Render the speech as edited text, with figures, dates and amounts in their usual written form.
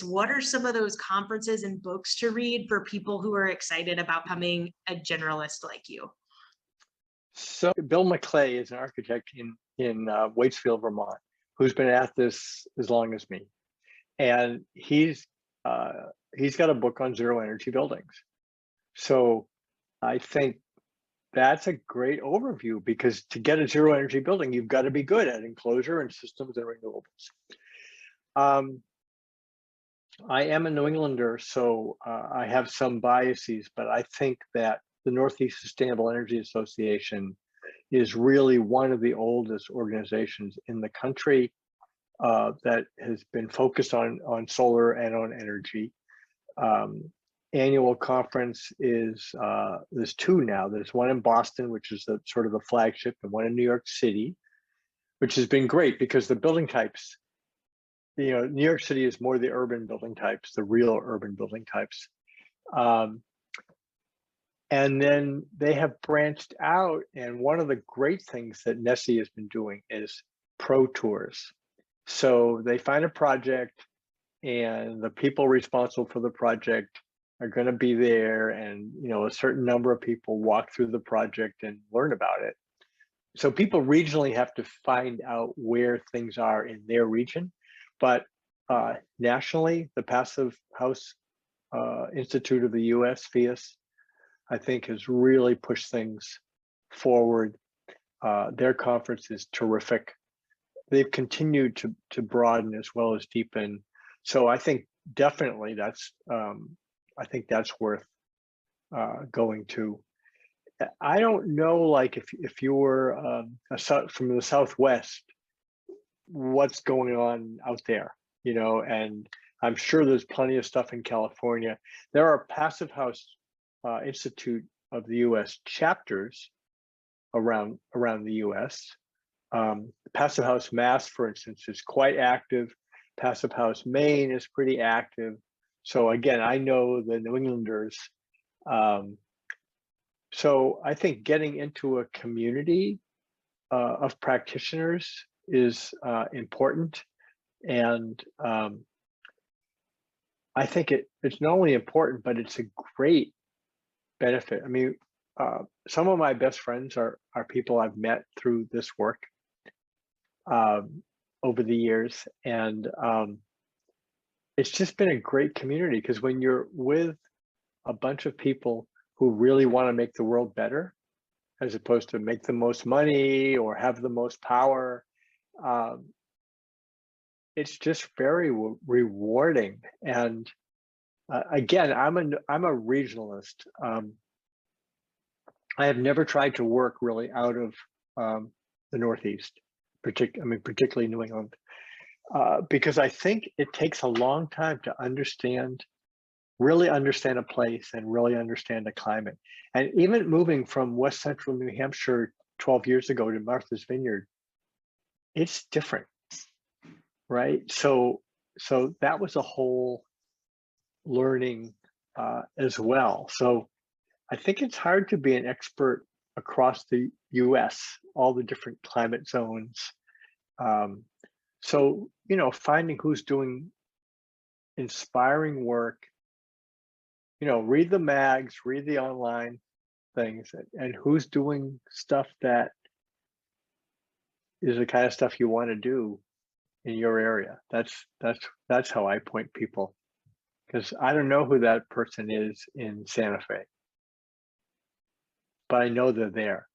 What are some of those conferences and books to read for people who are excited about becoming a generalist like you? So Bill McClay is an architect in Waitsfield, Vermont, who's been at this as long as me, and uh, he's got a book on zero energy buildings. So I think that's a great overview, because to get a zero energy building, you've got to be good at enclosure and systems and renewables. Um, I am a New Englander, so I have some biases, but I think that the Northeast Sustainable Energy Association is really one of the oldest organizations in the country that has been focused on solar and on energy. Um, Annual conference is there's two now. There's one in Boston, which is the sort of the flagship, and one in New York City, which has been great because the building types, New York City is more the urban building types, the real urban building types. Um, and then they have branched out, and one of the great things that Nessie has been doing is pro tours. So they find a project, and the people responsible for the project are going to be there, and a certain number of people walk through the project and learn about it. So people regionally have to find out where things are in their region, but nationally, the Passive House Institute of the US, FIAS, I think has really pushed things forward. Their conference is terrific. They've continued to broaden as well as deepen. So I think definitely I think that's worth going to. I don't know, like if you're from the Southwest, what's going on out there, and I'm sure there's plenty of stuff in California. There are Passive House Institute of the US chapters around the US. Passive House Mass, for instance, is quite active. Passive House Maine is pretty active. So again, I know the New Englanders. So I think getting into a community of practitioners is important. And I think it's not only important, but it's a great benefit. I mean, some of my best friends are people I've met through this work over the years, and it's just been a great community, because when you're with a bunch of people who really want to make the world better, as opposed to make the most money or have the most power, it's just very rewarding. And again, I'm a regionalist. I have never tried to work really out of the Northeast, particularly New England, because I think it takes a long time to really understand a place and really understand the climate. And even moving from West Central New Hampshire 12 years ago to Martha's Vineyard, it's different, right? So that was a whole learning as well. So I think it's hard to be an expert across the US, all the different climate zones. So, finding who's doing inspiring work, read the mags, read the online things, and who's doing stuff that is the kind of stuff you want to do in your area. That's how I point people, because I don't know who that person is in Santa Fe, but I know they're there.